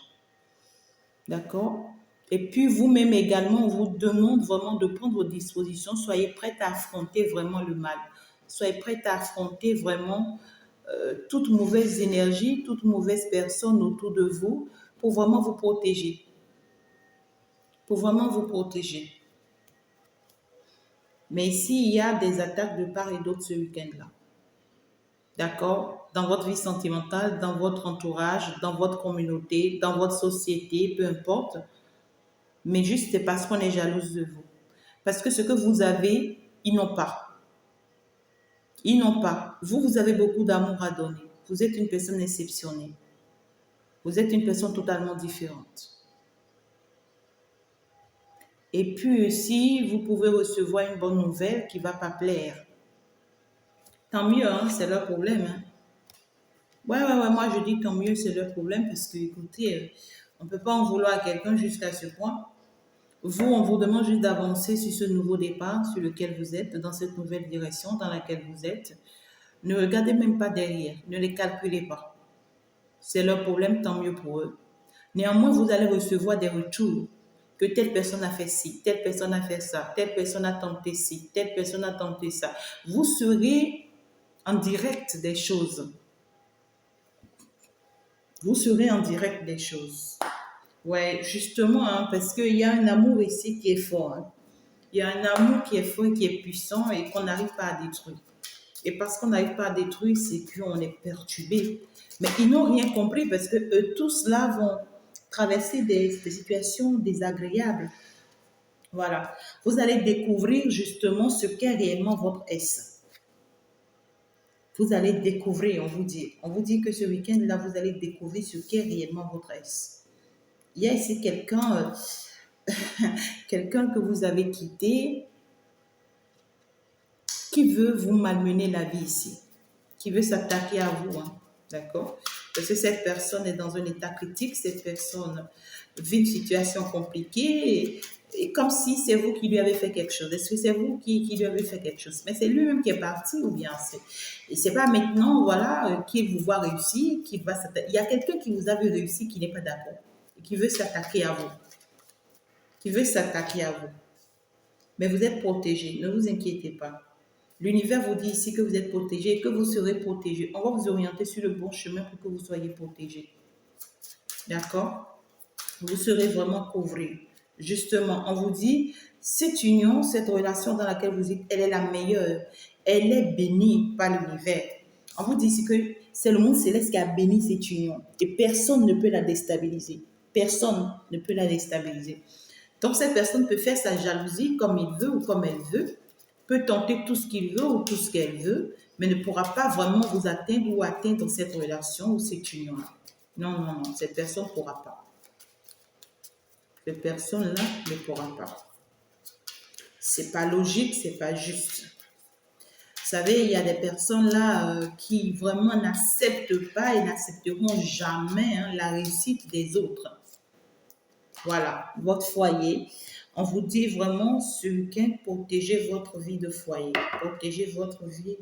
D'accord? Et puis vous-même également, on vous demande vraiment de prendre vos dispositions. Soyez prête à affronter vraiment le mal. Soyez prête à affronter vraiment toute mauvaise énergie, toute mauvaise personne autour de vous pour vraiment vous protéger. Pour vraiment vous protéger. Mais ici, il y a des attaques de part et d'autre ce week-end-là. D'accord? Dans votre vie sentimentale, dans votre entourage, dans votre communauté, dans votre société, peu importe. Mais juste c'est parce qu'on est jalouse de vous. Parce que ce que vous avez, ils n'ont pas. Ils n'ont pas. Vous, vous avez beaucoup d'amour à donner. Vous êtes une personne exceptionnelle. Vous êtes une personne totalement différente. Et puis aussi, vous pouvez recevoir une bonne nouvelle qui ne va pas plaire. Tant mieux, hein, c'est leur problème. Hein. Ouais, moi je dis tant mieux, c'est leur problème parce que, écoutez, on ne peut pas en vouloir à quelqu'un jusqu'à ce point. Vous, on vous demande juste d'avancer sur ce nouveau départ sur lequel vous êtes, dans cette nouvelle direction dans laquelle vous êtes. Ne regardez même pas derrière, ne les calculez pas. C'est leur problème, tant mieux pour eux. Néanmoins, vous allez recevoir des retours que telle personne a fait ci, telle personne a fait ça, telle personne a tenté ci, telle personne a tenté ça. Vous serez en direct des choses. Vous serez en direct des choses. Ouais, justement, hein, parce qu'il y a un amour ici qui est fort. Hein. Il y a un amour qui est fort et qui est puissant et qu'on n'arrive pas à détruire. Et parce qu'on n'arrive pas à détruire, c'est qu'on est perturbé. Mais ils n'ont rien compris parce que eux tous là vont traverser des situations désagréables. Voilà. Vous allez découvrir justement ce qu'est réellement votre S. Vous allez découvrir, on vous dit que ce week-end-là, vous allez découvrir ce qu'est réellement votre S. Il y a ici quelqu'un quelqu'un que vous avez quitté qui veut vous malmener la vie ici, qui veut s'attaquer à vous, hein, d'accord? Parce que cette personne est dans un état critique, cette personne vit une situation compliquée, et comme si c'est vous qui lui avez fait quelque chose. Est-ce que c'est vous qui lui avez fait quelque chose? Mais c'est lui-même qui est parti, ou bien c'est pas maintenant, voilà, qu'il vous voit réussir, qu'il va s'attaquer. Il y a quelqu'un qui vous a vu réussir qui n'est pas d'accord, et qui veut s'attaquer à vous, qui veut s'attaquer à vous. Mais vous êtes protégé, ne vous inquiétez pas. L'univers vous dit ici que vous êtes protégé et que vous serez protégé. On va vous orienter sur le bon chemin pour que vous soyez protégé. D'accord? Vous serez vraiment couvré. Justement, on vous dit, cette union, cette relation dans laquelle vous êtes, elle est la meilleure. Elle est bénie par l'univers. On vous dit ici que c'est le monde céleste qui a béni cette union. Et personne ne peut la déstabiliser. Personne ne peut la déstabiliser. Donc, cette personne peut faire sa jalousie comme il veut ou comme elle veut, peut tenter tout ce qu'il veut ou tout ce qu'elle veut, mais ne pourra pas vraiment vous atteindre ou atteindre cette relation ou cette union-là. Non, cette personne ne pourra pas. Cette personne-là ne pourra pas. C'est pas logique, c'est pas juste. Vous savez, il y a des personnes là qui vraiment n'acceptent pas et n'accepteront jamais la réussite des autres. Voilà, votre foyer. On vous dit vraiment ce week-end, protégez votre vie de foyer, protégez votre vie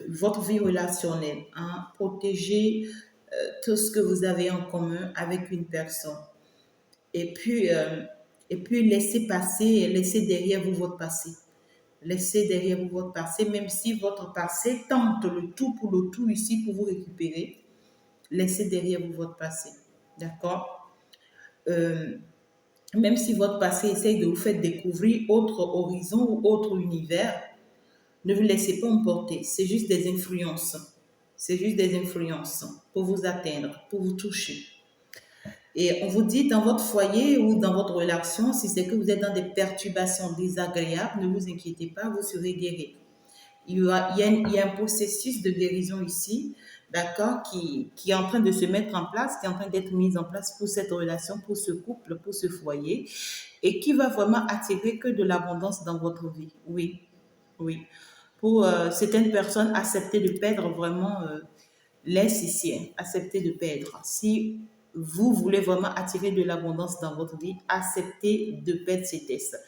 votre vie relationnelle, hein? Protégez tout ce que vous avez en commun avec une personne. Et puis laissez passer, laissez derrière vous votre passé. Laissez derrière vous votre passé, même si votre passé tente le tout pour le tout ici pour vous récupérer. Laissez derrière vous votre passé. D'accord? Même si votre passé essaye de vous faire découvrir autre horizon ou autre univers, ne vous laissez pas emporter. C'est juste des influences. C'est juste des influences pour vous atteindre, pour vous toucher. Et on vous dit dans votre foyer ou dans votre relation, si c'est que vous êtes dans des perturbations désagréables, ne vous inquiétez pas, vous serez guéri. Il y a un processus de guérison ici, d'accord, qui est en train de se mettre en place, qui est en train d'être mis en place pour cette relation, pour ce couple, pour ce foyer, et qui va vraiment attirer que de l'abondance dans votre vie. Oui, oui. Pour certaines personnes, accepter de perdre vraiment laisse ici, hein, accepter de perdre. Si vous voulez vraiment attirer de l'abondance dans votre vie, acceptez de perdre ces tests.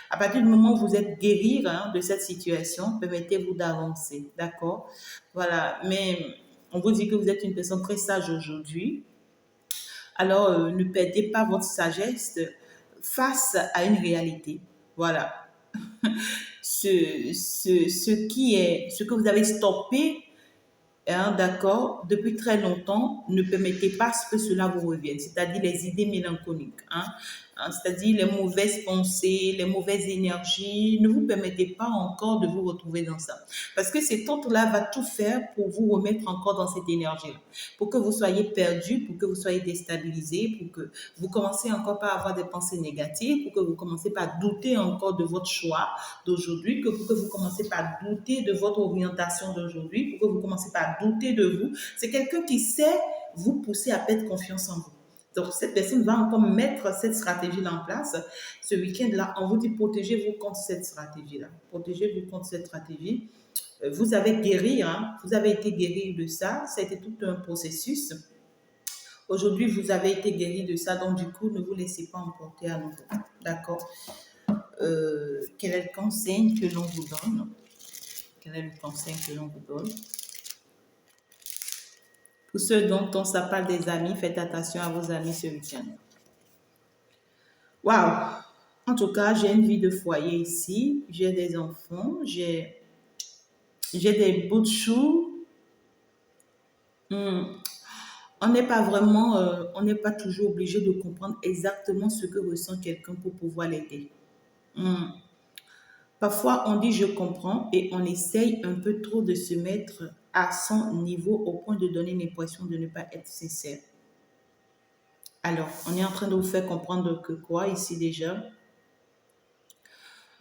À partir du moment où vous êtes guéri hein, de cette situation, permettez-vous d'avancer, d'accord? Voilà, mais on vous dit que vous êtes une personne très sage aujourd'hui. Alors, ne perdez pas votre sagesse face à une réalité. Voilà. Ce que vous avez stoppé hein, d'accord, depuis très longtemps, ne permettez pas que cela vous revienne, c'est-à-dire les idées mélancoliques, c'est-à-dire les mauvaises pensées, les mauvaises énergies, ne vous permettez pas encore de vous retrouver dans ça. Parce que cet autre-là va tout faire pour vous remettre encore dans cette énergie-là, pour que vous soyez perdu, pour que vous soyez déstabilisé, pour que vous commencez encore par avoir des pensées négatives, pour que vous commencez par douter encore de votre choix d'aujourd'hui, pour que vous commencez par douter de votre orientation d'aujourd'hui, pour que vous commencez par douter de vous. C'est quelqu'un qui sait vous pousser à perdre confiance en vous. Donc, cette personne va encore mettre cette stratégie-là en place. Ce week-end-là, on vous dit protégez-vous contre cette stratégie-là. Protégez-vous contre cette stratégie. Vous avez guéri, hein, vous avez été guéri de ça. Ça a été tout un processus. Aujourd'hui, vous avez été guéri de ça. Donc, du coup, ne vous laissez pas emporter à nouveau. D'accord? Quel est le conseil que l'on vous donne? Quel est le conseil que l'on vous donne? Pour ceux dont on s'appelle des amis, faites attention à vos amis ce week-end. Waouh! En tout cas, j'ai une vie de foyer ici. J'ai des enfants. J'ai des bouts de choux. On n'est pas vraiment, on n'est pas toujours obligé de comprendre exactement ce que ressent quelqu'un pour pouvoir l'aider. Parfois, on dit je comprends et on essaye un peu trop de se mettre à son niveau au point de donner l'impression de ne pas être sincère. Alors, on est en train de vous faire comprendre que quoi ici déjà?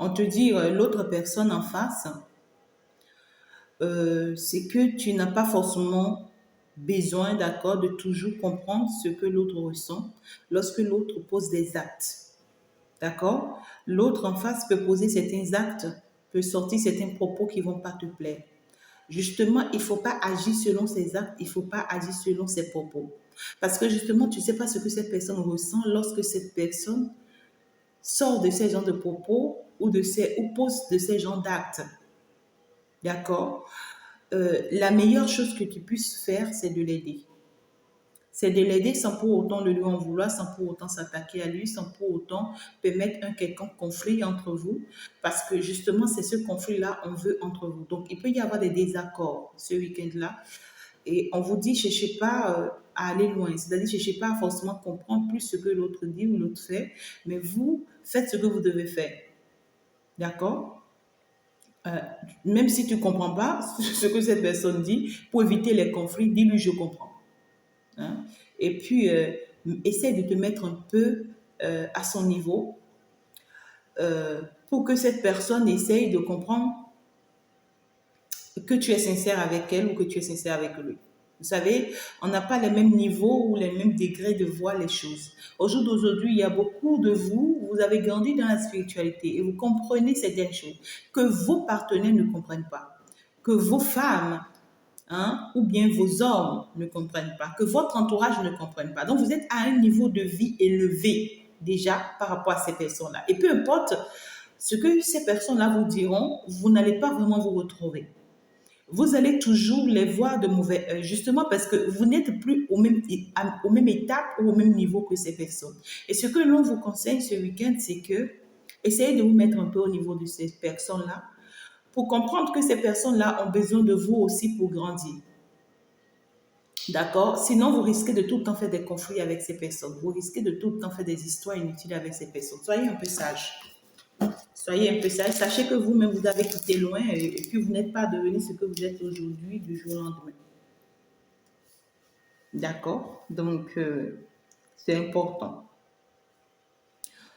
On te dit l'autre personne en face, c'est que tu n'as pas forcément besoin, d'accord, de toujours comprendre ce que l'autre ressent lorsque l'autre pose des actes. D'accord? L'autre en face peut poser certains actes, peut sortir certains propos qui ne vont pas te plaire. Justement, il ne faut pas agir selon ses actes, il ne faut pas agir selon ses propos. Parce que justement, tu ne sais pas ce que cette personne ressent lorsque cette personne sort de ces genres de propos ou pose de ces genres d'actes. D'accord? La meilleure chose que tu puisses faire, c'est de l'aider. C'est de l'aider sans pour autant le lui en vouloir, sans pour autant s'attaquer à lui, sans pour autant permettre un quelconque conflit entre vous, parce que justement, c'est ce conflit-là on veut entre vous. Donc, il peut y avoir des désaccords ce week-end-là, et on vous dit, cherchez pas à aller loin, c'est-à-dire cherchez pas à forcément comprendre plus ce que l'autre dit ou l'autre fait, mais vous faites ce que vous devez faire. D'accord? Même si tu ne comprends pas ce que cette personne dit, pour éviter les conflits, dis-lui je comprends. Hein? Et puis, essaie de te mettre un peu à son niveau pour que cette personne essaye de comprendre que tu es sincère avec elle ou que tu es sincère avec lui. Vous savez, on n'a pas les mêmes niveaux ou les mêmes degrés de voir les choses. Au jour d'aujourd'hui, il y a beaucoup de vous, vous avez grandi dans la spiritualité et vous comprenez certaines choses que vos partenaires ne comprennent pas, que vos femmes ou bien vos hommes ne comprennent pas, que votre entourage ne comprenne pas. Donc, vous êtes à un niveau de vie élevé déjà par rapport à ces personnes-là. Et peu importe ce que ces personnes-là vous diront, vous n'allez pas vraiment vous retrouver. Vous allez toujours les voir de mauvais œil, justement parce que vous n'êtes plus au même étape ou au même niveau que ces personnes. Et ce que l'on vous conseille ce week-end, c'est que essayez de vous mettre un peu au niveau de ces personnes-là pour comprendre que ces personnes-là ont besoin de vous aussi pour grandir. D'accord? Sinon, vous risquez de tout le temps faire des conflits avec ces personnes. Vous risquez de tout le temps faire des histoires inutiles avec ces personnes. Soyez un peu sage. Soyez un peu sage. Sachez que vous-même, vous avez quitté loin et puis vous n'êtes pas devenu ce que vous êtes aujourd'hui du jour au lendemain. D'accord? Donc, c'est important.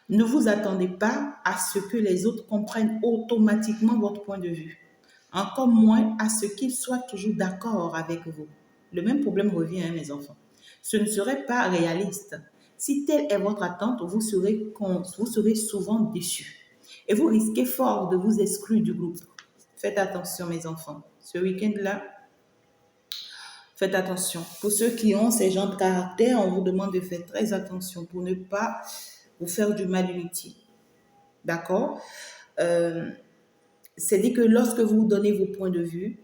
Ne vous attendez pas à ce que les autres comprennent automatiquement votre point de vue. Encore moins à ce qu'ils soient toujours d'accord avec vous. Le même problème revient, hein, mes enfants. Ce ne serait pas réaliste. Si telle est votre attente, vous serez souvent déçus. Et vous risquez fort de vous exclure du groupe. Faites attention, mes enfants. Ce week-end-là, faites attention. Pour ceux qui ont ces genres de caractère, on vous demande de faire très attention pour ne pas vous faire du mal inutile. D'accord? Euh, c'est dit que lorsque vous donnez vos points de vue,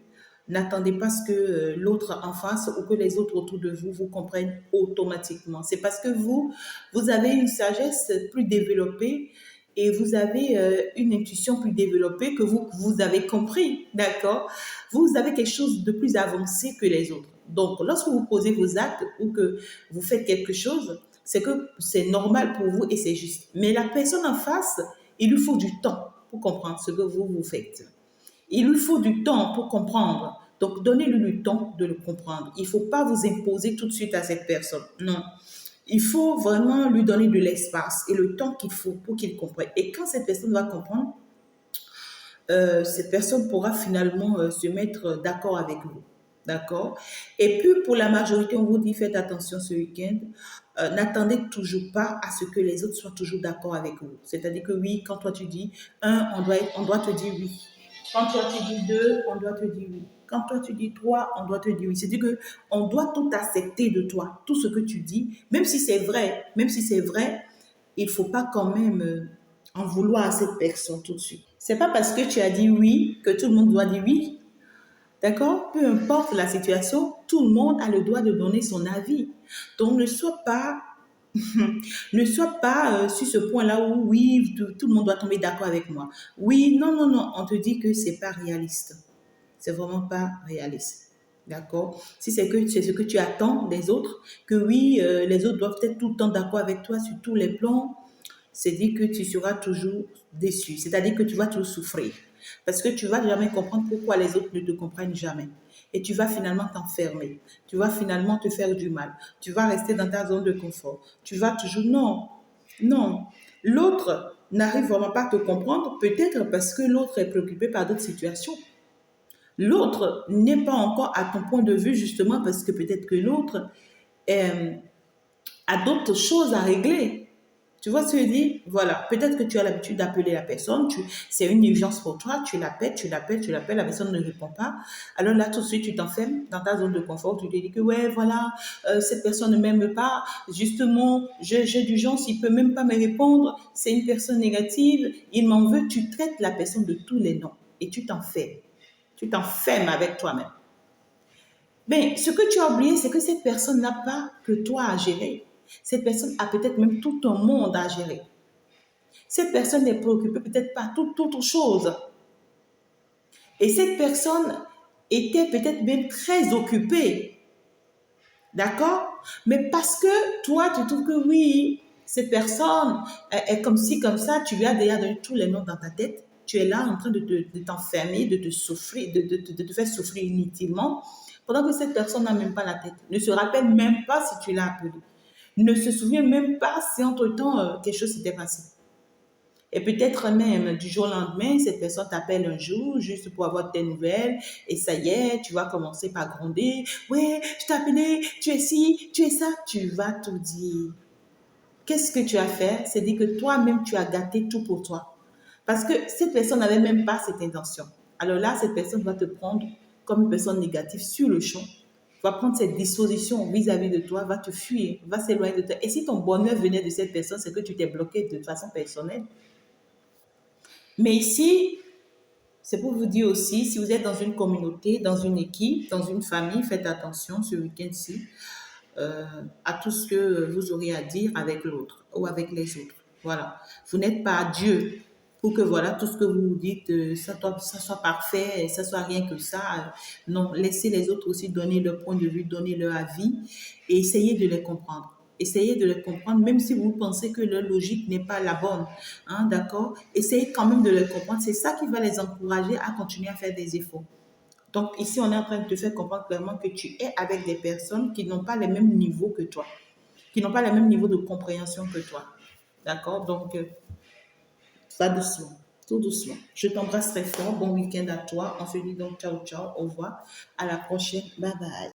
n'attendez pas ce que l'autre en face ou que les autres autour de vous vous comprennent automatiquement. C'est parce que vous avez une sagesse plus développée et vous avez une intuition plus développée que vous avez compris, d'accord? Vous avez quelque chose de plus avancé que les autres. Donc, lorsque vous posez vos actes ou que vous faites quelque chose, c'est que c'est normal pour vous et c'est juste. Mais la personne en face, il lui faut du temps pour comprendre ce que vous faites. Il lui faut du temps pour comprendre. Donc, donnez-lui le temps de le comprendre. Il ne faut pas vous imposer tout de suite à cette personne. Non. Il faut vraiment lui donner de l'espace et le temps qu'il faut pour qu'il comprenne. Et quand cette personne va comprendre, cette personne pourra finalement se mettre d'accord avec vous. D'accord? Et puis, pour la majorité, on vous dit, faites attention ce week-end. N'attendez toujours pas à ce que les autres soient toujours d'accord avec vous. C'est-à-dire que oui, quand toi tu dis un, on doit te dire oui. Quand toi tu dis deux, on doit te dire oui. Quand toi tu dis trois, on doit te dire oui. C'est-à-dire que on doit tout accepter de toi, tout ce que tu dis, même si c'est vrai, il faut pas quand même en vouloir à cette personne tout de suite. C'est pas parce que tu as dit oui que tout le monde doit dire oui. D'accord? Peu importe la situation, tout le monde a le droit de donner son avis. Donc ne sois pas sur ce point-là où oui, tout le monde doit tomber d'accord avec moi. Oui, non, non, non, on te dit que c'est pas réaliste. C'est vraiment pas réaliste. D'accord? Si c'est ce que tu attends des autres, que oui, les autres doivent être tout le temps d'accord avec toi sur tous les plans, c'est dit que tu seras toujours déçu. C'est-à-dire que tu vas toujours souffrir. Parce que tu vas jamais comprendre pourquoi les autres ne te comprennent jamais. Et tu vas finalement t'enfermer. Tu vas finalement te faire du mal. Tu vas rester dans ta zone de confort. Tu vas toujours... Non, non. L'autre n'arrive vraiment pas à te comprendre, peut-être parce que l'autre est préoccupé par d'autres situations. L'autre n'est pas encore à ton point de vue justement parce que peut-être que l'autre a d'autres choses à régler. Tu vois ce que je dis? Voilà. Peut-être que tu as l'habitude d'appeler la personne, c'est une urgence pour toi, tu l'appelles, la personne ne répond pas. Alors là, tout de suite, tu t'enfermes dans ta zone de confort, tu te dis que, ouais, voilà, cette personne ne m'aime pas, justement, j'ai d'urgence, il peut même pas me répondre, c'est une personne négative, il m'en veut, tu traites la personne de tous les noms et tu t'enfermes. Tu t'enfermes avec toi-même. Mais ce que tu as oublié, c'est que cette personne n'a pas que toi à gérer. Cette personne a peut-être même tout un monde à gérer. Cette personne n'est préoccupée peut-être par toute autre chose. Et cette personne était peut-être même très occupée. D'accord? Mais parce que toi, tu trouves que oui, cette personne est comme ci, comme ça, tu lui as déjà donné tous les noms dans ta tête. Tu es là en train de t'enfermer, de te souffrir, de te faire souffrir inutilement, pendant que cette personne n'a même pas la tête, ne se rappelle même pas si tu l'as appelé, ne se souvient même pas si entre-temps quelque chose s'était passé. Et peut-être même du jour au lendemain, cette personne t'appelle un jour juste pour avoir tes nouvelles et ça y est, tu vas commencer par gronder. Ouais, je t'ai appelé, tu es ci, tu es ça. Tu vas tout dire. Qu'est-ce que tu as fait? C'est dire que toi-même, tu as gâté tout pour toi. Parce que cette personne n'avait même pas cette intention. Alors là, cette personne va te prendre comme une personne négative sur le champ, va prendre cette disposition vis-à-vis de toi, va te fuir, va s'éloigner de toi. Et si ton bonheur venait de cette personne, c'est que tu t'es bloqué de façon personnelle. Mais ici, c'est pour vous dire aussi, si vous êtes dans une communauté, dans une équipe, dans une famille, faites attention ce week-end-ci à tout ce que vous aurez à dire avec l'autre ou avec les autres. Voilà. Vous n'êtes pas Dieu. pour que voilà, tout ce que vous vous dites, ça soit parfait, ça soit rien que ça. Non, laissez les autres aussi donner leur point de vue, donner leur avis et essayez de les comprendre. Essayez de les comprendre, même si vous pensez que leur logique n'est pas la bonne. Hein, d'accord? Essayez quand même de les comprendre. C'est ça qui va les encourager à continuer à faire des efforts. Donc, ici, on est en train de te faire comprendre clairement que tu es avec des personnes qui n'ont pas le même niveau que toi, qui n'ont pas le même niveau de compréhension que toi. D'accord? Donc, va doucement, tout doucement. Je t'embrasse très fort. Bon week-end à toi. On se dit donc ciao, ciao, au revoir. À la prochaine. Bye bye.